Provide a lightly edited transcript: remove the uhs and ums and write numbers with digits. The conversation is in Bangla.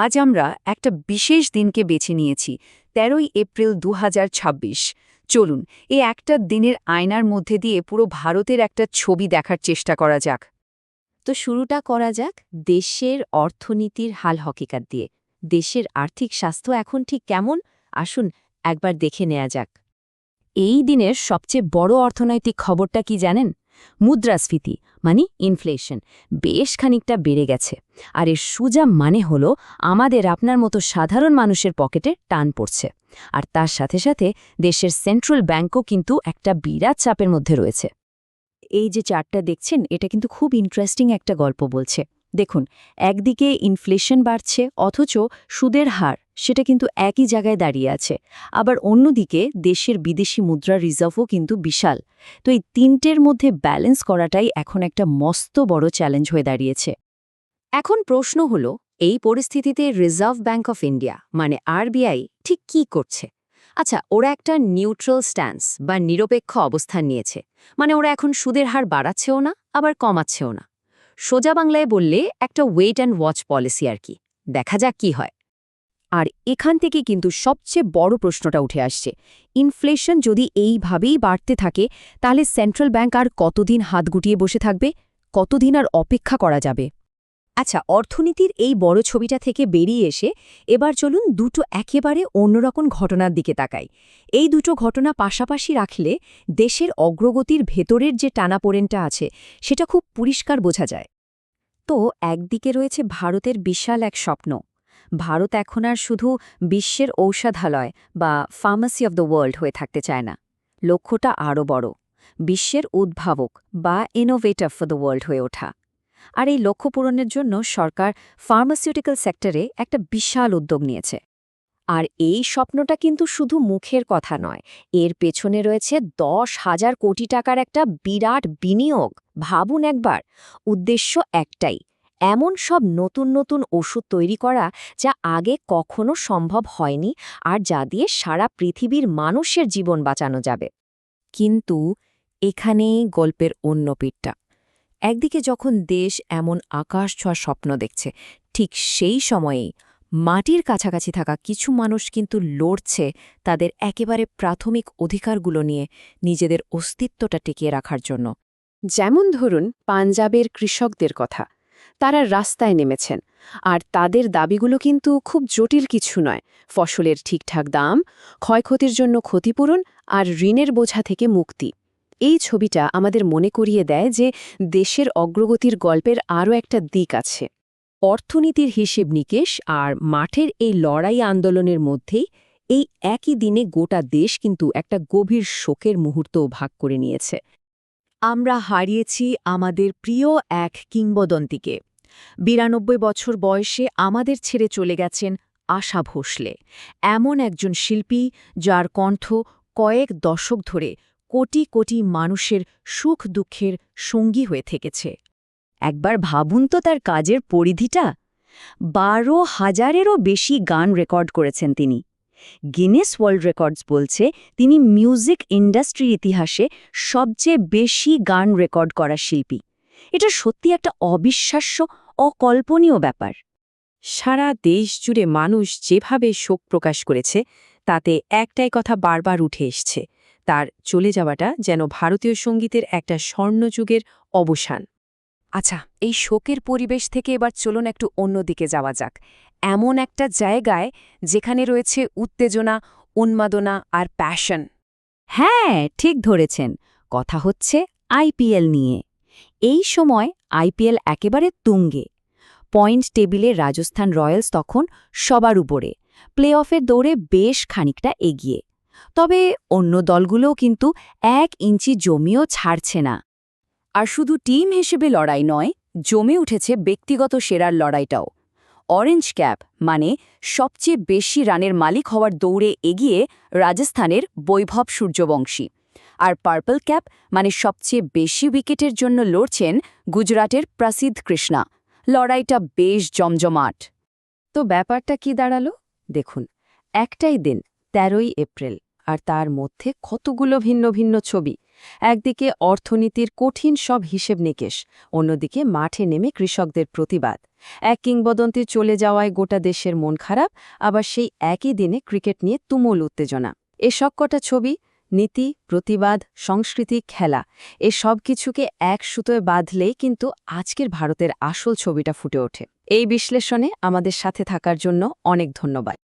আজ আমরা একটা বিশেষ দিনকে বেছে নিয়েছি ১৩ই এপ্রিল ২০২৬। চলুন এই একটা দিনের আয়নার মধ্যে দিয়ে পুরো ভারতের একটা ছবি দেখার চেষ্টা করা যাক। তো শুরুটা করা যাক দেশের অর্থনীতির হাল হকিকাত দিয়ে। দেশের আর্থিক স্বাস্থ্য এখন ঠিক কেমন আসুন একবার দেখে নেওয়া যাক। এই দিনের সবচেয়ে বড় অর্থনৈতিক খবরটা কি জানেন? মুদ্রাস্ফীতি মানে ইনফ্লেশন বেশ খানিকটা বেড়ে গেছে। আর এর সোজা মানে হলো আমাদের আপনার মতো সাধারণ মানুষের পকেটে টান পড়ছে। আর তার সাথে সাথে দেশের সেন্ট্রাল ব্যাংকও কিন্তু একটা বিরাট চাপের মধ্যে রয়েছে। এই যে চার্টটা দেখছেন এটা কিন্তু খুব ইন্টারেস্টিং একটা গল্প বলছে। দেখুন, একদিকে ইনফ্লেশন বাড়ছে অথচ সুদের হার সেটা কিন্তু একই জায়গায় দাঁড়িয়ে আছে। আবার অন্যদিকে দেশের বিদেশি মুদ্রা রিজার্ভও কিন্তু বিশাল। তো এই তিনটের মধ্যে ব্যালেন্স করাটাই এখন একটা মস্ত বড় চ্যালেঞ্জ হয়ে দাঁড়িয়েছে। এখন প্রশ্ন হলো, এই পরিস্থিতিতে রিজার্ভ ব্যাংক অফ ইন্ডিয়া মানে আরবিআই ঠিক কি করছে? আচ্ছা, ওরা একটা নিউট্রাল স্ট্যান্স বা নিরপেক্ষ অবস্থান নিয়েছে। মানে ওরা এখন সুদের হার বাড়াচ্ছেও না আবার কমাচ্ছেও না। সোজা বাংলায় বললে একটা ওয়েট অ্যান্ড ওয়াচ পলিসি আর কি। দেখা যাক কি হয়। আর এখান থেকে কিন্তু সবচেয়ে বড় প্রশ্নটা উঠে আসছে, ইনফ্লেশন যদি এইভাবেই বাড়তে থাকে তাহলে সেন্ট্রাল ব্যাংক আর কতদিন হাত গুটিয়ে বসে থাকবে? কতদিন আর অপেক্ষা করা যাবে? আচ্ছা, অর্থনীতির এই বড় ছবিটা থেকে বেরিয়ে এসে এবার চলুন দুটো একেবারে অন্যরকম ঘটনার দিকে তাকাই। এই দুটো ঘটনা পাশাপাশি রাখলে দেশের অগ্রগতির ভেতরের যে টানাপোড়েনটা আছে সেটা খুব পরিষ্কার বোঝা যায়। তো একদিকে রয়েছে ভারতের বিশাল এক স্বপ্ন। ভারত এখন আর শুধু বিশ্বের ঔষধালয় বা ফার্মাসি অব দ্য ওয়ার্ল্ড হয়ে থাকতে চায় না। লক্ষ্যটা আরও বড়, বিশ্বের উদ্ভাবক বা ইনোভেটর ফর দ্য ওয়ার্ল্ড হয়ে ওঠা। আর এই লক্ষ্য পূরণের জন্য সরকার ফার্মাসিউটিক্যাল সেক্টরে একটা বিশাল উদ্যোগ নিয়েছে। আর এই স্বপ্নটা কিন্তু শুধু মুখের কথা নয়, এর পেছনে রয়েছে ১০,০০০ কোটি টাকার একটা বিরাট বিনিয়োগ। ভাবুন একবার, উদ্দেশ্য একটাই, এমন সব নতুন নতুন ওষুধ তৈরি করা যা আগে কখনো সম্ভব হয়নি আর যা দিয়ে সারা পৃথিবীর মানুষের জীবন বাঁচানো যাবে। কিন্তু এখানেই গল্পের অন্য পিঠটা। একদিকে যখন দেশ এমন আকাশ ছোঁয়া স্বপ্ন দেখছে, ঠিক সেই সময়েই মাটির কাছাকাছি থাকা কিছু মানুষ কিন্তু লড়ছে তাদের একেবারে প্রাথমিক অধিকারগুলো নিয়ে, নিজেদের অস্তিত্বটা টিকিয়ে রাখার জন্য। যেমন ধরুন পাঞ্জাবের কৃষকদের কথা। তারা রাস্তায় নেমেছেন, আর তাদের দাবিগুলো কিন্তু খুব জটিল কিছু নয়। ফসলের ঠিকঠাক দাম, ক্ষয়ক্ষতির জন্য ক্ষতিপূরণ আর ঋণের বোঝা থেকে মুক্তি। এই ছবিটা আমাদের মনে করিয়ে দেয় যে দেশের অগ্রগতির গল্পের আরও একটা দিক আছে। অর্থনীতির হিসেব নিকেশ আর মাঠের এই লড়াই আন্দোলনের মধ্যেই এই একই দিনে গোটা দেশ কিন্তু একটা গভীর শোকের মুহূর্তও ভাগ করে নিয়েছে। আমরা হারিয়েছি আমাদের প্রিয় এক কিংবদন্তিকে। ৯২ বছর বয়সে আমাদের ছেড়ে চলে গেছেন আশা ভোসলে, এমন একজন শিল্পী যার কণ্ঠ কয়েক দশক ধরে কোটি কোটি মানুষের সুখ দুঃখের সঙ্গী হয়ে থেকেছে। একবার ভাবুন তো তার কাজের পরিধিটা। ১২,০০০-এরও বেশি গান রেকর্ড করেছেন তিনি। গিনেস ওয়ার্ল্ড রেকর্ডস বলছে তিনি মিউজিক ইন্ডাস্ট্রির ইতিহাসে সবচেয়ে বেশি গান রেকর্ড করা শিল্পী। এটা সত্যি একটা অবিশ্বাস্য, অকল্পনীয় ব্যাপার। সারা দেশ জুড়ে মানুষ যেভাবে শোক প্রকাশ করেছে তাতে একটাই কথা বারবার উঠে এসছে, তার চলে যাওয়াটা যেন ভারতীয় সঙ্গীতের একটা স্বর্ণযুগের অবসান। আচ্ছা, এই শোকের পরিবেশ থেকে এবার চলুন একটু অন্যদিকে যাওয়া যাক, এমন একটা জায়গায় যেখানে রয়েছে উত্তেজনা, উন্মাদনা আর প্যাশন। হ্যাঁ, ঠিক ধরেছেন, কথা হচ্ছে আইপিএল নিয়ে। এই সময় আইপিএল একেবারে তুঙ্গে। পয়েন্ট টেবিলে রাজস্থান রয়্যালস তখন সবার উপরে, প্লে অফের দৌড়ে বেশ খানিকটা এগিয়ে। তবে অন্য দলগুলোও কিন্তু ১ ইঞ্চি জমিও ছাড়ছে না। আর শুধু টিম হিসেবে লড়াই নয়, জমে উঠেছে ব্যক্তিগত সেরার লড়াইটাও। অরেঞ্জ ক্যাপ মানে সবচেয়ে বেশি রানের মালিক হওয়ার দৌড়ে এগিয়ে রাজস্থানের বৈভব সূর্যবংশী। আর পার্পল ক্যাপ মানে সবচেয়ে বেশি উইকেটের জন্য লড়ছেন গুজরাটের প্রসিদ্ধ কৃষ্ণা। লড়াইটা বেশ জমজমাট। তো ব্যাপারটা কি দাঁড়ালো দেখুন, একটাই দিন ১৩ই এপ্রিল, আর তার মধ্যে কতগুলো ভিন্ন ভিন্ন ছবি। একদিকে অর্থনীতির কঠিন সব হিসেব নিকেশ, অন্যদিকে মাঠে নেমে কৃষকদের প্রতিবাদ। এক কিংবদন্তি চলে যাওয়ায় গোটা দেশের মন খারাপ, আবার সেই একই দিনে ক্রিকেট নিয়ে তুমুল উত্তেজনা। এ সবকটা ছবি, নীতি, প্রতিবাদ, সংস্কৃতি, খেলা, এ সব কিছুকে এক সুতোয় বাঁধলেই কিন্তু আজকের ভারতের আসল ছবিটা ফুটে ওঠে। এই বিশ্লেষণে আমাদের সাথে থাকার জন্য অনেক ধন্যবাদ।